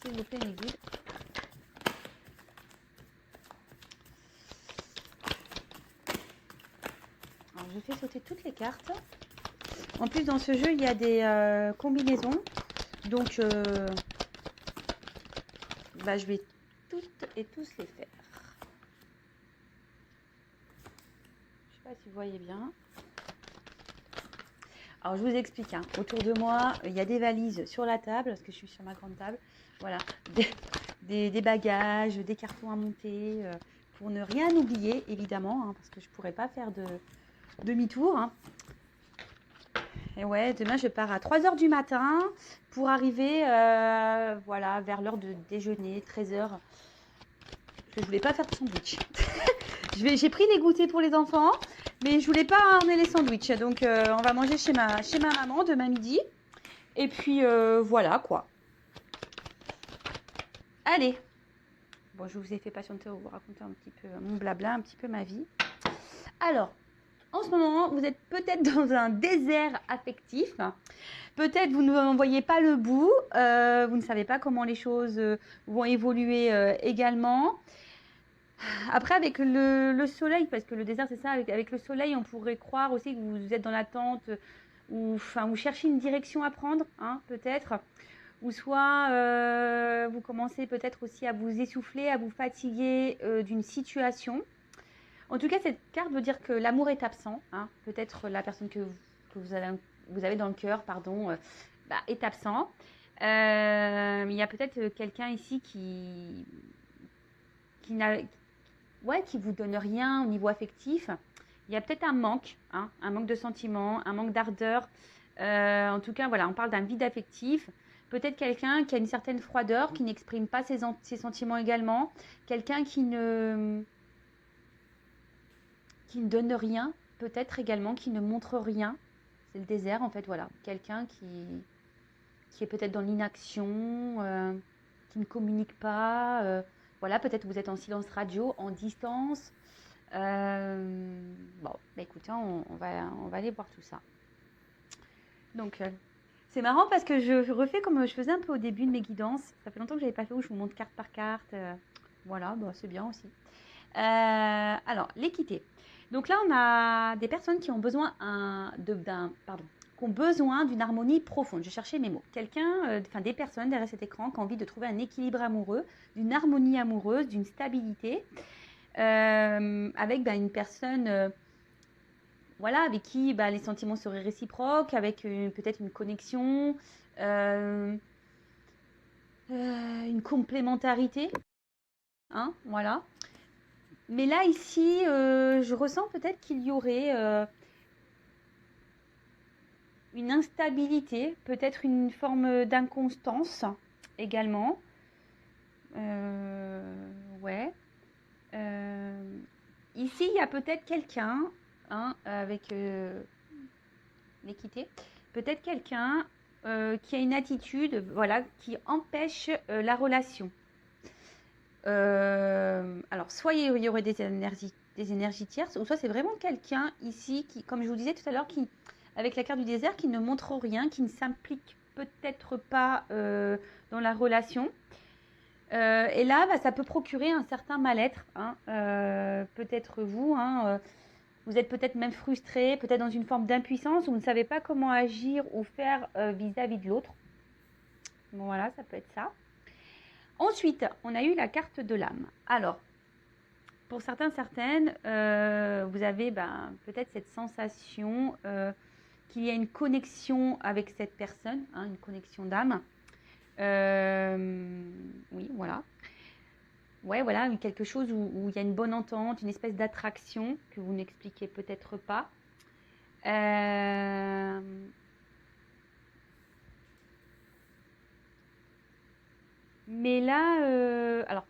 s'il vous plaît, mes guides. Alors, je fais sauter toutes les cartes. En plus, dans ce jeu, il y a des combinaisons. Donc, je vais toutes et tous les faire. Je sais pas si vous voyez bien. Alors, je vous explique. Autour de moi, il y a des valises sur la table, parce que je suis sur ma grande table. Voilà, des bagages, des cartons à monter, pour ne rien oublier, évidemment, parce que je ne pourrais pas faire de demi-tour. Et ouais, demain, je pars à 3 h du matin pour arriver vers l'heure de déjeuner, 13 h. Parce que je voulais pas faire de sandwich. J'ai pris les goûters pour les enfants, mais je voulais pas emmener les sandwichs. Donc, on va manger chez ma maman demain midi. Et puis, voilà quoi. Allez. Bon, je vous ai fait patienter pour vous raconter un petit peu mon blabla, un petit peu ma vie. Alors, en ce moment, vous êtes peut-être dans un désert affectif. Peut-être vous ne voyez pas le bout. Vous ne savez pas comment les choses vont évoluer également. Après, avec le soleil, parce que le désert, c'est ça, avec le soleil, on pourrait croire aussi que vous êtes dans l'attente ou vous cherchez une direction à prendre, peut-être. Ou soit vous commencez peut-être aussi à vous essouffler, à vous fatiguer d'une situation. En tout cas, cette carte veut dire que l'amour est absent. Peut-être la personne que vous avez dans le cœur, est absent. Il y a peut-être quelqu'un ici qui vous donne rien au niveau affectif. Il y a peut-être un manque de sentiments, un manque d'ardeur. En tout cas, voilà, on parle d'un vide affectif. Peut-être quelqu'un qui a une certaine froideur, qui n'exprime pas ses sentiments également. Quelqu'un qui ne donne rien, peut-être également, qui ne montre rien. C'est le désert, en fait, voilà. Quelqu'un qui est peut-être dans l'inaction, qui ne communique pas. Voilà, peut-être vous êtes en silence radio, en distance. Écoutez, on va aller voir tout ça. Donc, c'est marrant parce que je refais comme je faisais un peu au début de mes guidances. Ça fait longtemps que je n'avais pas fait où je vous montre carte par carte. Voilà, c'est bien aussi. Alors, l'équité. Donc là, on a des personnes qui ont besoin d'une harmonie profonde. Je cherchais mes mots. Des personnes derrière cet écran qui ont envie de trouver un équilibre amoureux, d'une harmonie amoureuse, d'une stabilité, avec une personne avec qui les sentiments seraient réciproques, avec peut-être une connexion, une complémentarité. Voilà. Mais là, ici, je ressens peut-être qu'il y aurait une instabilité, peut-être une forme d'inconstance également. Ici, il y a peut-être quelqu'un, avec l'équité, peut-être quelqu'un qui a une attitude, qui empêche la relation. Alors, soit il y aurait des énergies tierces, ou soit c'est vraiment quelqu'un ici qui, comme je vous disais tout à l'heure, qui, avec la carte du désert, qui ne montre rien, qui ne s'implique peut-être pas dans la relation. Et là, ça peut procurer un certain mal-être. Peut-être vous, vous êtes peut-être même frustré, peut-être dans une forme d'impuissance, où vous ne savez pas comment agir ou faire vis-à-vis de l'autre. Bon, voilà, ça peut être ça. Ensuite, on a eu la carte de l'âme. Alors, pour certaines, vous avez peut-être cette sensation qu'il y a une connexion avec cette personne, une connexion d'âme. Oui, voilà. Ouais, voilà, quelque chose où il y a une bonne entente, une espèce d'attraction que vous n'expliquez peut-être pas. Mais là, alors,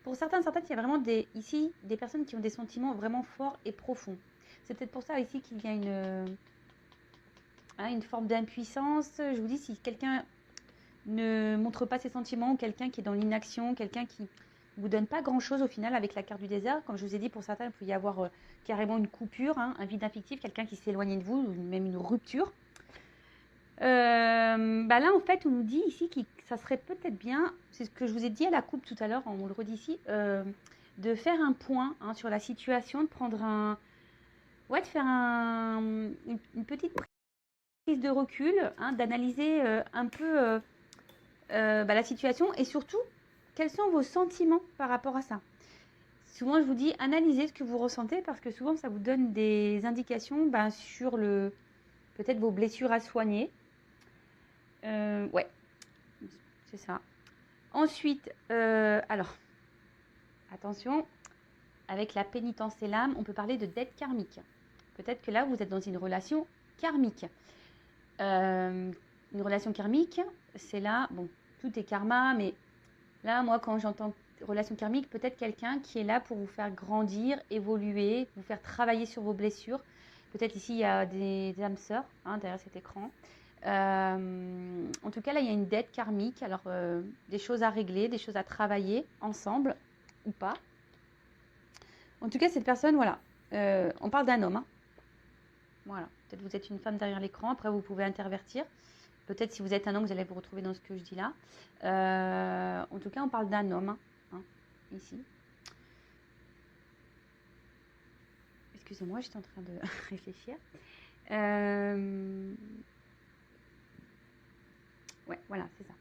pour certaines, il y a vraiment ici des personnes qui ont des sentiments vraiment forts et profonds. C'est peut-être pour ça ici qu'il y a une forme d'impuissance. Je vous dis, si quelqu'un ne montre pas ses sentiments, ou quelqu'un qui est dans l'inaction, quelqu'un qui ne vous donne pas grand-chose au final avec la carte du désert, comme je vous ai dit, pour certains, il peut y avoir carrément une coupure, un vide affectif, quelqu'un qui s'est éloigné de vous, ou même une rupture. Bah là, en fait, on nous dit ici que ça serait peut-être bien, c'est ce que je vous ai dit à la coupe tout à l'heure, on le redit ici, de faire un point sur la situation, de prendre ouais, de faire une petite prise de recul, d'analyser un peu la situation et surtout, quels sont vos sentiments par rapport à ça. Souvent, je vous dis, analysez ce que vous ressentez parce que souvent, ça vous donne des indications sur peut-être vos blessures à soigner. Ouais, c'est ça. Ensuite, alors, attention, avec la pénitence et l'âme, on peut parler de dette karmique. Peut-être que là, vous êtes dans une relation karmique. Une relation karmique, c'est là, bon, tout est karma, mais là, moi, quand j'entends relation karmique, peut-être quelqu'un qui est là pour vous faire grandir, évoluer, vous faire travailler sur vos blessures. Peut-être ici, il y a des âmes sœurs derrière cet écran. En tout cas, là, il y a une dette karmique. Alors, des choses à régler, des choses à travailler ensemble ou pas. En tout cas, cette personne, voilà. On parle d'un homme. Voilà. Peut-être vous êtes une femme derrière l'écran. Après, vous pouvez intervertir. Peut-être si vous êtes un homme, vous allez vous retrouver dans ce que je dis là. En tout cas, on parle d'un homme, ici. Excusez-moi, j'étais en train de réfléchir. Ouais, voilà, c'est ça.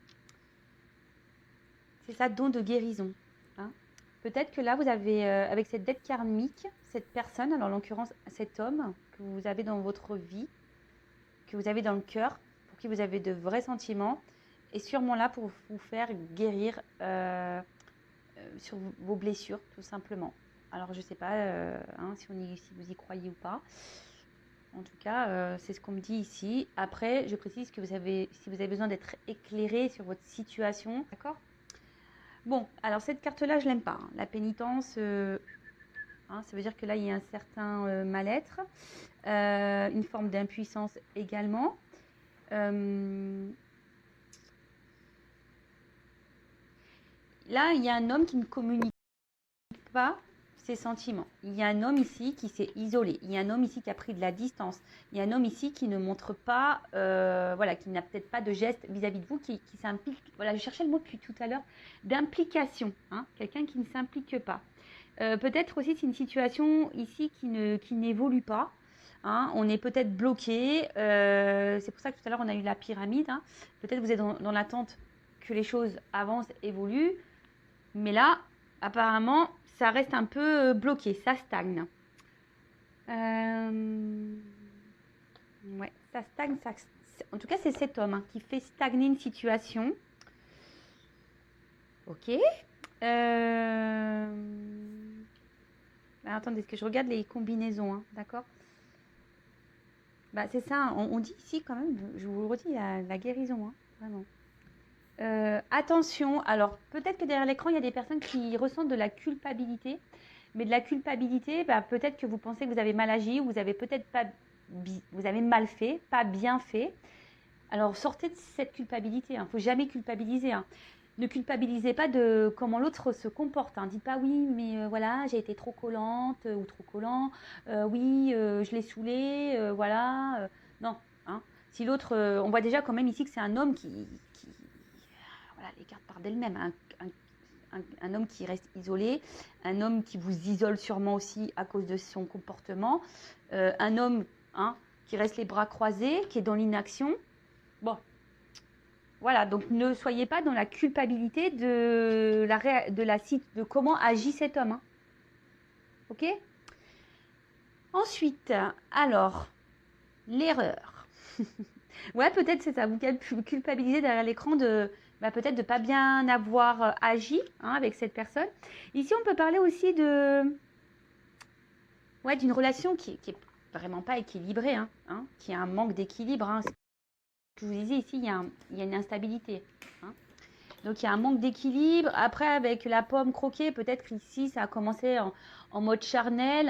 C'est ça, don de guérison. Peut-être que là, vous avez, avec cette dette karmique, cette personne, alors en l'occurrence cet homme que vous avez dans votre vie, que vous avez dans le cœur, pour qui vous avez de vrais sentiments, est sûrement là pour vous faire guérir sur vos blessures, tout simplement. Alors, je ne sais pas si vous y croyez ou pas. En tout cas, c'est ce qu'on me dit ici. Après, je précise que si vous avez besoin d'être éclairé sur votre situation, d'accord ? Bon, alors cette carte-là, je l'aime pas. La pénitence, ça veut dire que là, il y a un certain mal-être, une forme d'impuissance également. Là, il y a un homme qui ne communique pas ses sentiments. Il y a un homme ici qui s'est isolé. Il y a un homme ici qui a pris de la distance. Il y a un homme ici qui ne montre pas, qui n'a peut-être pas de geste vis-à-vis de vous, qui s'implique. Voilà, je cherchais le mot depuis tout à l'heure, d'implication. Quelqu'un qui ne s'implique pas. Peut-être aussi c'est une situation ici qui n'évolue pas. On est peut-être bloqué. C'est pour ça que tout à l'heure on a eu la pyramide. Peut-être vous êtes dans l'attente que les choses avancent, évoluent. Mais là, apparemment, ça reste un peu bloqué, ça stagne. Ouais, ça stagne. En tout cas, c'est cet homme qui fait stagner une situation. Ok. Attendez, est-ce que je regarde les combinaisons, d'accord ? C'est ça, on dit ici quand même, je vous le redis, la guérison, vraiment. Attention, alors peut-être que derrière l'écran, il y a des personnes qui ressentent de la culpabilité, mais de la culpabilité, peut-être que vous pensez que vous avez mal agi, ou vous avez peut-être pas, vous avez mal fait, pas bien fait. Alors sortez de cette culpabilité, il ne faut jamais culpabiliser. Ne culpabilisez pas de comment l'autre se comporte. Dites pas oui, mais voilà, j'ai été trop collante ou trop collant. Oui, je l'ai saoulé, voilà. Non. Si l'autre, on voit déjà quand même ici que c'est un homme qui voilà, les cartes partent d'elles-mêmes. Un homme qui reste isolé, un homme qui vous isole sûrement aussi à cause de son comportement, un homme qui reste les bras croisés, qui est dans l'inaction. Bon. Voilà, donc ne soyez pas dans la culpabilité de comment agit cet homme. Ok ? Ensuite, alors, l'erreur. Ouais, peut-être c'est ça, vous culpabilisez derrière l'écran de peut-être de pas bien avoir agi avec cette personne. Ici, on peut parler aussi d'une relation qui est vraiment pas équilibrée, qui a un manque d'équilibre. Je vous disais ici, il y a une instabilité. Donc, il y a un manque d'équilibre. Après, avec la pomme croquée, peut-être ici, ça a commencé en mode charnel,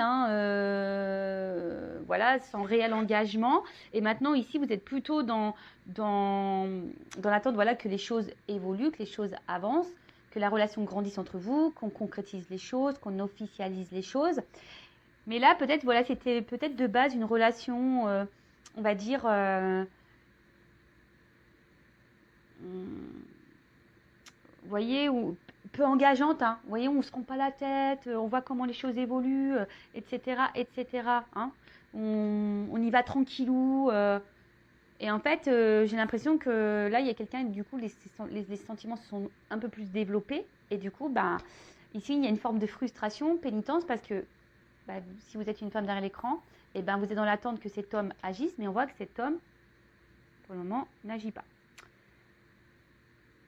voilà, sans réel engagement. Et maintenant, ici, vous êtes plutôt dans l'attente, voilà, que les choses évoluent, que les choses avancent, que la relation grandisse entre vous, qu'on concrétise les choses, qu'on officialise les choses. Mais là, peut-être, voilà, c'était peut-être de base une relation, on va dire... vous voyez, peu engageante, hein. Vous voyez, on ne se rend pas la tête, on voit comment les choses évoluent, etc., etc. Hein. On y va tranquillou. Et en fait, j'ai l'impression que là, il y a quelqu'un, du coup, les sentiments se sont un peu plus développés. Et du coup, ben, ici, il y a une forme de frustration, pénitence, parce que ben, si vous êtes une femme derrière l'écran, et ben, vous êtes dans l'attente que cet homme agisse, mais on voit que cet homme, pour le moment, n'agit pas.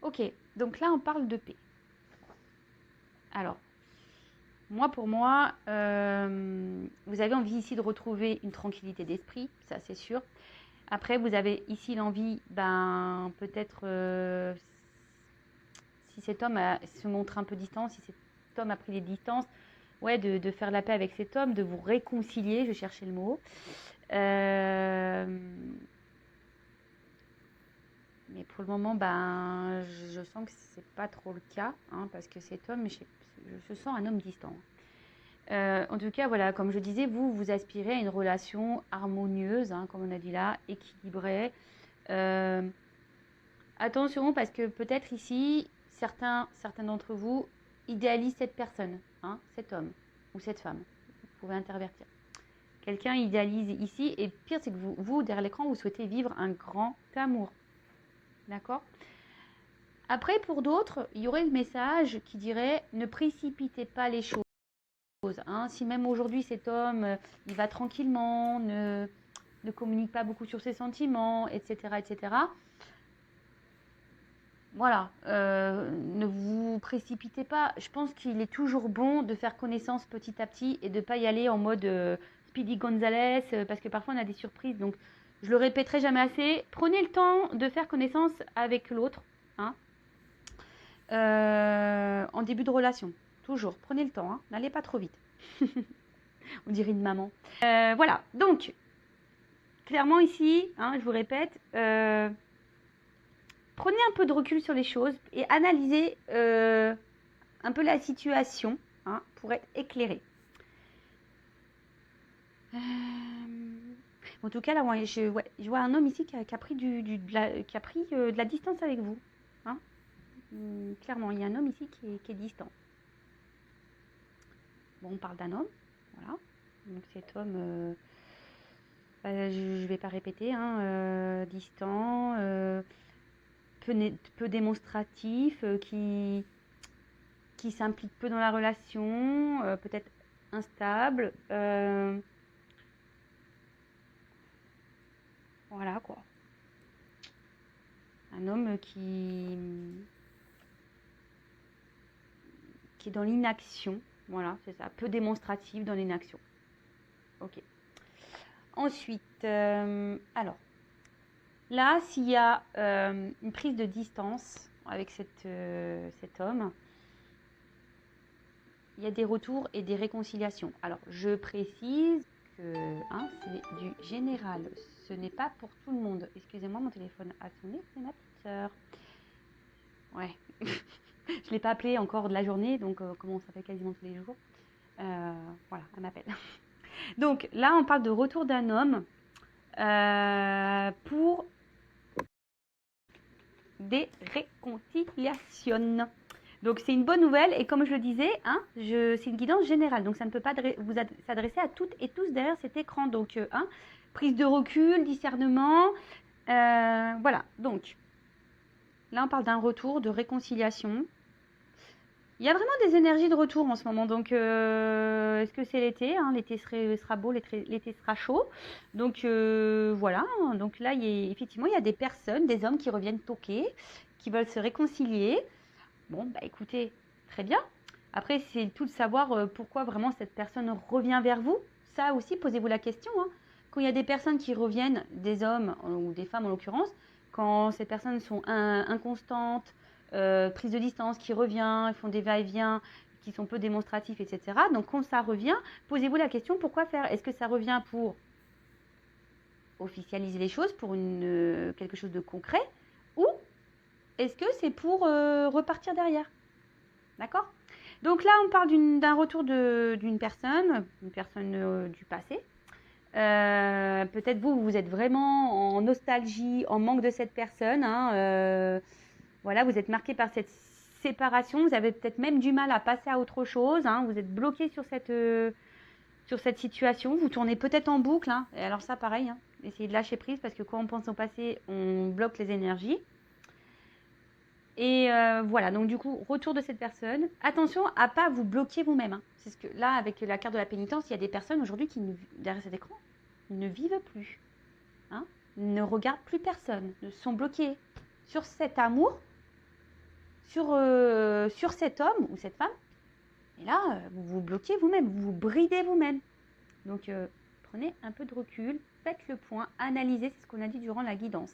Ok, donc là, on parle de paix. Alors, pour moi, vous avez envie ici de retrouver une tranquillité d'esprit, ça c'est sûr. Après, vous avez ici l'envie, ben, peut-être, si cet homme se montre un peu distant, si cet homme a pris des distances, ouais, de faire la paix avec cet homme, de vous réconcilier, je cherchais le mot. Mais pour le moment, ben, je sens que c'est pas trop le cas, hein, parce que cet homme, je sens un homme distant. En tout cas, voilà, comme je disais, vous aspirez à une relation harmonieuse, hein, comme on a dit là, équilibrée. Attention, parce que peut-être ici, certains d'entre vous idéalisent cette personne, hein, cet homme ou cette femme. Vous pouvez intervertir. Quelqu'un idéalise ici, et le pire, c'est que vous, derrière l'écran, vous souhaitez vivre un grand amour. D'accord ? Après, pour d'autres, il y aurait le message qui dirait « Ne précipitez pas les choses ». Hein. Si même aujourd'hui, cet homme, il va tranquillement, ne communique pas beaucoup sur ses sentiments, etc., etc., voilà, ne vous précipitez pas. Je pense qu'il est toujours bon de faire connaissance petit à petit et de ne pas y aller en mode Speedy Gonzales, parce que parfois on a des surprises. Donc, je le répéterai jamais assez. Prenez le temps de faire connaissance avec l'autre, hein, en début de relation. Toujours, prenez le temps, hein, n'allez pas trop vite. On dirait une maman. Voilà, donc, clairement ici, hein, je vous répète, prenez un peu de recul sur les choses et analysez un peu la situation, hein, pour être éclairé. En tout cas, là, ouais, je vois un homme ici qui a pris, de la distance avec vous. Hein. Clairement, il y a un homme ici qui est distant. Bon, on parle d'un homme, voilà. Donc cet homme, je ne vais pas répéter, hein, distant, peu démonstratif, qui s'implique peu dans la relation, peut-être instable. Voilà quoi. Un homme qui est dans l'inaction. Voilà, c'est ça. Peu démonstratif dans l'inaction. Ok. Ensuite, alors, là, s'il y a une prise de distance avec cet homme, il y a des retours et des réconciliations. Alors, je précise que hein, c'est du général. Ce n'est pas pour tout le monde. Excusez-moi, mon téléphone a sonné, c'est ma petite sœur. Ouais. Je ne l'ai pas appelée encore de la journée, donc comme on s'appelle quasiment tous les jours. Voilà, elle m'appelle. Donc là, on parle de retour d'un homme pour des réconciliations. Donc c'est une bonne nouvelle et comme je le disais, hein, c'est une guidance générale. Donc ça ne peut pas vous s'adresser à toutes et tous derrière cet écran. Donc hein, prise de recul, discernement. Voilà, donc là on parle d'un retour, de réconciliation. Il y a vraiment des énergies de retour en ce moment. Donc est-ce que c'est l'été, hein, l'été sera beau, l'été sera chaud. Donc voilà, donc là effectivement il y a des personnes, des hommes qui reviennent toquer, qui veulent se réconcilier. Bon, bah écoutez, très bien. Après, c'est tout de savoir pourquoi vraiment cette personne revient vers vous. Ça aussi, posez-vous la question. Hein. Quand il y a des personnes qui reviennent, des hommes ou des femmes en l'occurrence, quand ces personnes sont inconstantes, prises de distance, qui reviennent, font des va-et-vient, qui sont peu démonstratifs, etc. Donc quand ça revient, posez-vous la question, pourquoi faire? Est-ce que ça revient pour officialiser les choses, pour quelque chose de concret, ou est-ce que c'est pour repartir derrière? D'accord? Donc là, on parle d'un retour d'une personne du passé. Peut-être vous êtes vraiment en nostalgie, en manque de cette personne. Hein, Voilà, vous êtes marqué par cette séparation. Vous avez peut-être même du mal à passer à autre chose. Hein. Vous êtes bloqué sur cette situation. Vous tournez peut-être en boucle. Hein. Et alors ça, pareil, hein. Essayez de lâcher prise parce que quand on pense au passé, on bloque les énergies. Et voilà, donc du coup, retour de cette personne. Attention à ne pas vous bloquer vous-même. Hein. C'est ce que là, avec la carte de la pénitence, il y a des personnes aujourd'hui qui, derrière cet écran, ne vivent plus. Hein, ne regardent plus personne, ne sont bloqués sur cet amour, sur cet homme ou cette femme. Et là, vous vous bloquez vous-même, vous vous bridez vous-même. Donc, prenez un peu de recul, faites le point, analysez, c'est ce qu'on a dit durant la guidance.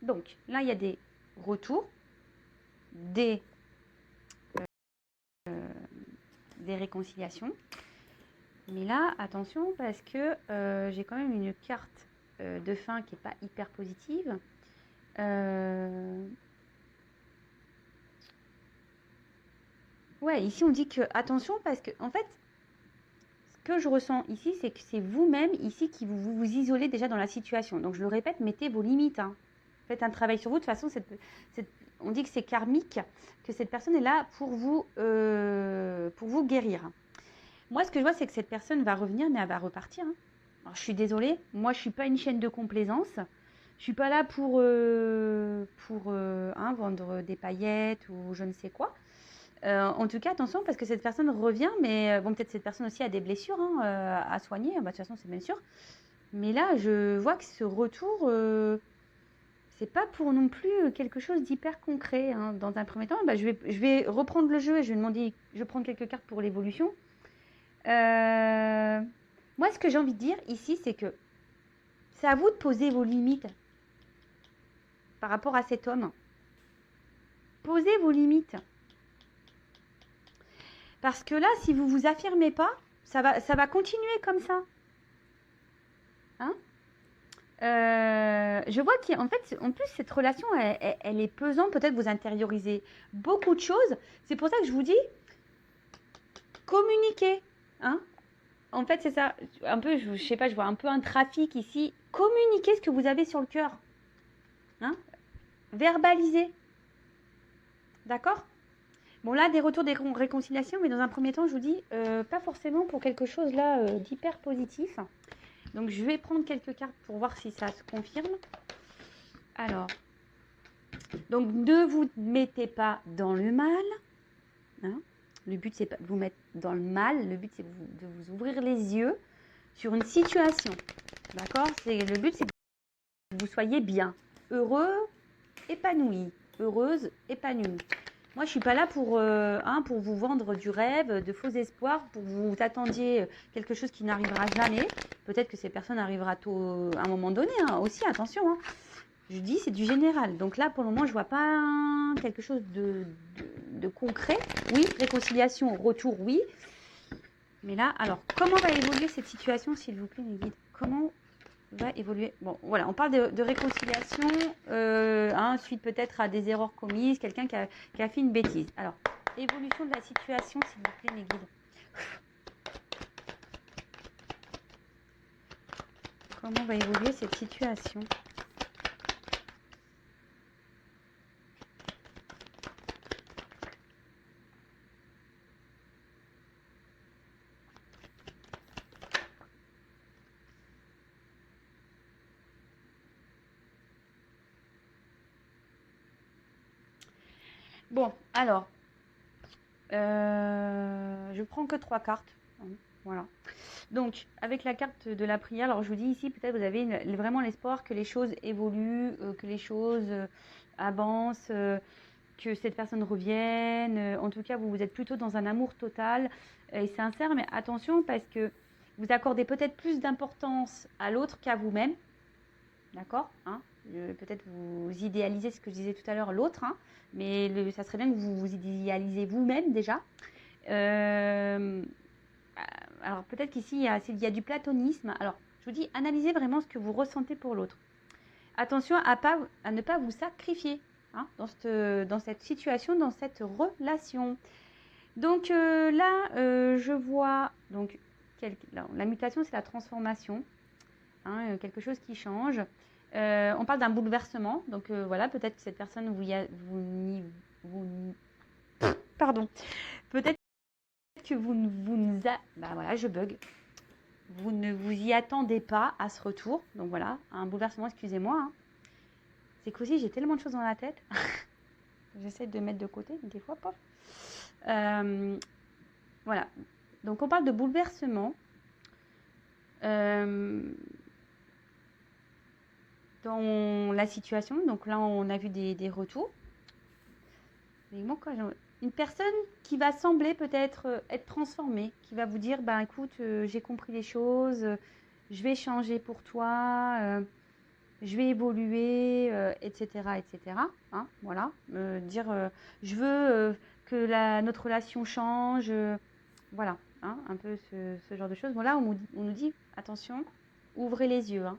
Donc, là, il y a des retours, des réconciliations. Mais là, attention, parce que j'ai quand même une carte de fin qui n'est pas hyper positive. Ouais, ici, on dit que, attention, parce que, en fait, ce que je ressens ici, c'est que c'est vous-même, ici, qui vous isolez déjà dans la situation. Donc, je le répète, mettez vos limites. Hein. Faites un travail sur vous. De toute façon, on dit que c'est karmique, que cette personne est là pour vous guérir. Moi, ce que je vois, c'est que cette personne va revenir, mais elle va repartir. Hein. Alors, je suis désolée, moi, je ne suis pas une chaîne de complaisance. Je ne suis pas là pour vendre des paillettes ou je ne sais quoi. En tout cas, attention, parce que cette personne revient, mais bon, peut-être cette personne aussi a des blessures à soigner. Bah, de toute façon, c'est bien sûr. Mais là, je vois que ce retour, c'est pas pour non plus quelque chose d'hyper concret. Hein. Dans un premier temps, bah, je vais reprendre le jeu et je vais demander, je vais prendre quelques cartes pour l'évolution. Moi, ce que j'ai envie de dire ici, c'est que c'est à vous de poser vos limites par rapport à cet homme. Posez vos limites. Parce que là, si vous ne vous affirmez pas, ça va continuer comme ça. Hein, je vois qu'en fait, en plus, cette relation, elle est pesante. Peut-être vous intériorisez beaucoup de choses. C'est pour ça que je vous dis, communiquez. Hein, en fait, c'est ça. Un peu, je sais pas, je vois un peu un trafic ici. Communiquez ce que vous avez sur le cœur. Hein, verbalisez. D'accord ? Bon, là, des retours, des réconciliations, mais dans un premier temps, je vous dis, pas forcément pour quelque chose là d'hyper positif. Donc, je vais prendre quelques cartes pour voir si ça se confirme. Alors, donc, ne vous mettez pas dans le mal. Hein. Le but, c'est pas de vous mettre dans le mal. Le but, c'est de vous ouvrir les yeux sur une situation. D'accord ? Le but, c'est que vous soyez bien, heureux, épanoui, heureuse, épanouie. Moi, je ne suis pas là pour vous vendre du rêve, de faux espoirs, pour que vous attendiez quelque chose qui n'arrivera jamais. Peut-être que ces personnes arrivera tôt, à un moment donné, hein, aussi, attention. Hein. Je dis, c'est du général. Donc là, pour le moment, je ne vois pas quelque chose de concret. Oui, réconciliation, retour, oui. Mais là, alors, comment va évoluer cette situation, s'il vous plaît, mes guides ? Comment va évoluer. Bon, voilà, on parle de réconciliation suite peut-être à des erreurs commises, quelqu'un qui a fait une bêtise. Alors, évolution de la situation, s'il vous plaît, mes guides. Comment va évoluer cette situation ? Bon, alors, je prends que 3 cartes. Voilà. Donc, avec la carte de la prière, alors je vous dis ici, peut-être vous avez vraiment l'espoir que les choses évoluent, que les choses avancent, que cette personne revienne. En tout cas, vous êtes plutôt dans un amour total et sincère, mais attention parce que vous accordez peut-être plus d'importance à l'autre qu'à vous-même. D'accord, hein, peut-être vous idéalisez ce que je disais tout à l'heure, l'autre, hein, mais ça serait bien que vous vous idéalisez vous-même déjà. Alors peut-être qu'ici il y a du platonisme. Alors je vous dis, analysez vraiment ce que vous ressentez pour l'autre. Attention à ne pas vous sacrifier hein, dans cette situation, dans cette relation. Donc là, je vois donc la mutation, c'est la transformation, hein, quelque chose qui change. On parle d'un bouleversement. Donc voilà, peut-être que cette personne, pardon. Peut-être que bah voilà, je bug. Vous ne vous y attendez pas à ce retour. Donc voilà, un bouleversement, excusez-moi. Hein. C'est qu'aussi, j'ai tellement de choses dans la tête. J'essaie de mettre de côté, mais des fois, pas. Voilà. Donc on parle de bouleversement. Dans la situation. Donc là, on a vu des retours. Mais moi, une personne qui va sembler peut-être être transformée, qui va vous dire, ben écoute, j'ai compris les choses, je vais changer pour toi, je vais évoluer, etc., etc. Hein, voilà, dire, je veux que notre relation change, voilà, hein, un peu ce genre de choses. Voilà, on nous dit, attention, ouvrez les yeux. Hein.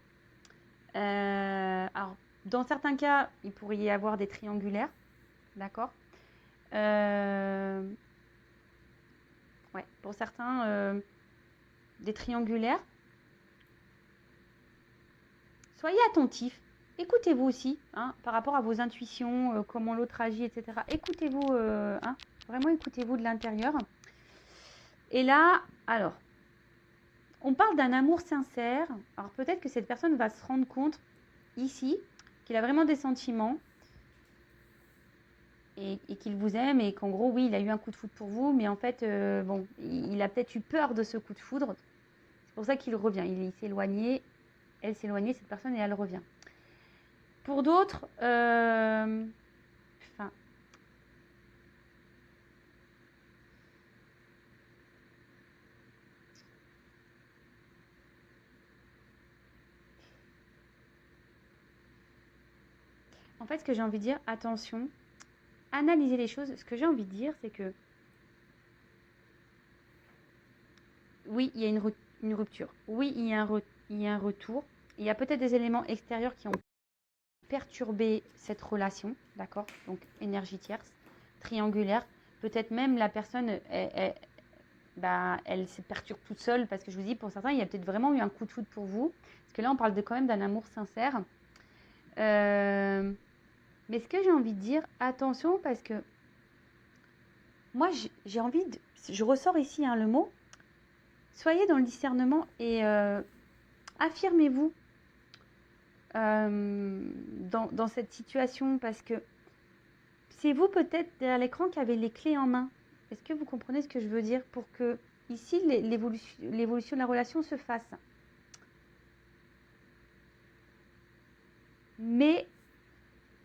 Alors, dans certains cas, il pourrait y avoir des triangulaires, d'accord. Ouais, pour certains, des triangulaires. Soyez attentifs. Écoutez-vous aussi, hein, par rapport à vos intuitions, comment l'autre agit, etc. Écoutez-vous, hein, vraiment écoutez-vous de l'intérieur. Et là, alors, on parle d'un amour sincère. Alors peut-être que cette personne va se rendre compte ici qu'il a vraiment des sentiments. Et qu'il vous aime et qu'en gros, oui, il a eu un coup de foudre pour vous, mais en fait, bon, il a peut-être eu peur de ce coup de foudre. C'est pour ça qu'il revient. Il s'est éloigné, elle s'est éloignée, cette personne, et elle revient. Pour d'autres, en fait, ce que j'ai envie de dire, attention, analysez les choses. Ce que j'ai envie de dire, c'est que oui, il y a une rupture. Oui, il y a un retour. Il y a peut-être des éléments extérieurs qui ont perturbé cette relation, d'accord. Donc, énergie tierce, triangulaire. Peut-être même la personne, elle se perturbe toute seule parce que je vous dis, pour certains, il y a peut-être vraiment eu un coup de foudre pour vous. Parce que là, on parle quand même d'un amour sincère. Mais ce que j'ai envie de dire, attention, parce que moi, j'ai envie de... Je ressors ici le mot. Soyez dans le discernement et affirmez-vous dans cette situation parce que c'est vous peut-être derrière l'écran qui avez les clés en main. Est-ce que vous comprenez ce que je veux dire pour que ici l'évolution de la relation se fasse? Mais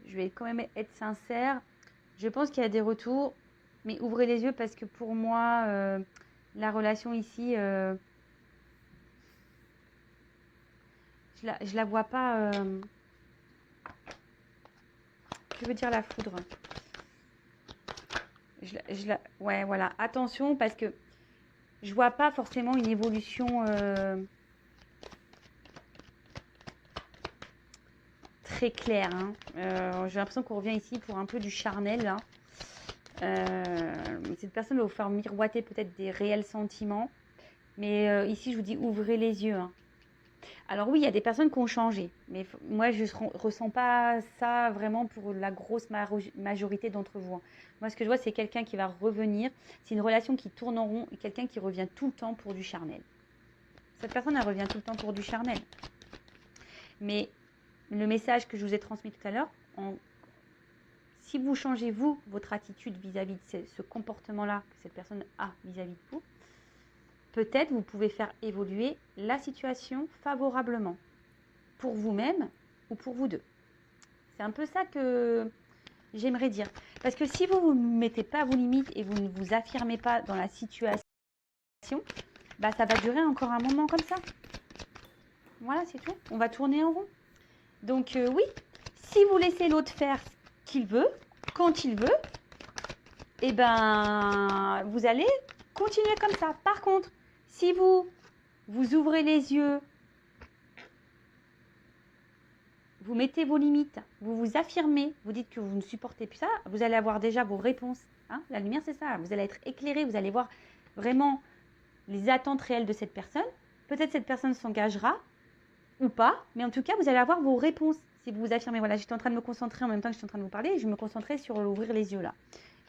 je vais quand même être sincère. Je pense qu'il y a des retours, mais ouvrez les yeux parce que pour moi, la relation ici, je la vois pas. Que veut dire la foudre? Ouais, voilà. Attention parce que je vois pas forcément une évolution très claire. Hein. J'ai l'impression qu'on revient ici pour un peu du charnel. Hein. Cette personne va vous faire miroiter peut-être des réels sentiments. Mais ici, je vous dis, ouvrez les yeux. Hein. Alors oui, il y a des personnes qui ont changé. Mais moi, je ne ressens pas ça vraiment pour la grosse majorité d'entre vous. Hein. Moi, ce que je vois, c'est quelqu'un qui va revenir. C'est une relation qui tourne en rond et quelqu'un qui revient tout le temps pour du charnel. Cette personne, elle revient tout le temps pour du charnel. Mais le message que je vous ai transmis tout à l'heure, si vous changez, vous, votre attitude vis-à-vis de ce comportement-là que cette personne a vis-à-vis de vous, peut-être vous pouvez faire évoluer la situation favorablement pour vous-même ou pour vous deux. C'est un peu ça que j'aimerais dire. Parce que si vous ne mettez pas vos limites et vous ne vous affirmez pas dans la situation, bah ça va durer encore un moment comme ça. Voilà, c'est tout. On va tourner en rond. Donc oui, si vous laissez l'autre faire ce qu'il veut, quand il veut, eh ben, vous allez continuer comme ça. Par contre, si vous ouvrez les yeux, vous mettez vos limites, vous vous affirmez, vous dites que vous ne supportez plus ça, vous allez avoir déjà vos réponses. Hein. La lumière, c'est ça. Vous allez être éclairé, vous allez voir vraiment les attentes réelles de cette personne. Peut-être cette personne s'engagera. ou pas, mais en tout cas, vous allez avoir vos réponses si vous vous affirmez. Voilà, j'étais en train de me concentrer en même temps que j'étais en train de vous parler, je me concentrais sur ouvrir les yeux là.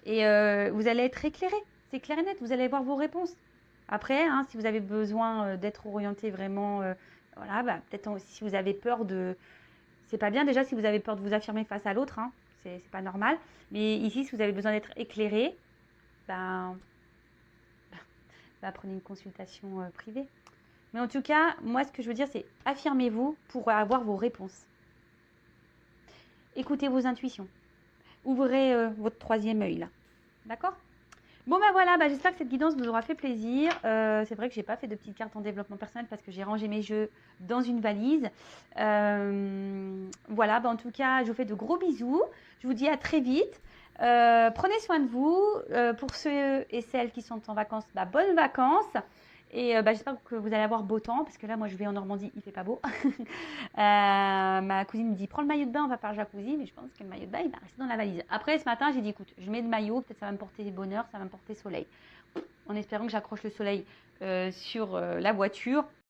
Et vous allez être éclairé, c'est clair et net, vous allez avoir vos réponses. Après, hein, si vous avez besoin d'être orienté vraiment, voilà, bah, peut-être si vous avez peur de... C'est pas bien déjà si vous avez peur de vous affirmer face à l'autre, hein, c'est pas normal. Mais ici, si vous avez besoin d'être éclairé, ben, prenez une consultation privée. Mais en tout cas, moi, ce que je veux dire, c'est affirmez-vous pour avoir vos réponses. Écoutez vos intuitions. Ouvrez votre troisième œil, là. D'accord ? Bon, ben voilà, j'espère que cette guidance vous aura fait plaisir. C'est vrai que j'ai pas fait de petites cartes en développement personnel parce que j'ai rangé mes jeux dans une valise. Voilà, en tout cas, je vous fais de gros bisous. Je vous dis à très vite. Prenez soin de vous. Pour ceux et celles qui sont en vacances, bonnes vacances. Et j'espère que vous allez avoir beau temps parce que là, moi, je vais en Normandie, il fait pas beau. Ma cousine me dit prends le maillot de bain, on va faire le jacuzzi, mais je pense que le maillot de bain il va rester dans la valise. Après ce matin j'ai dit écoute, je mets le maillot, peut-être ça va me porter bonheur, ça va me porter soleil, en espérant que j'accroche le soleil sur la voiture.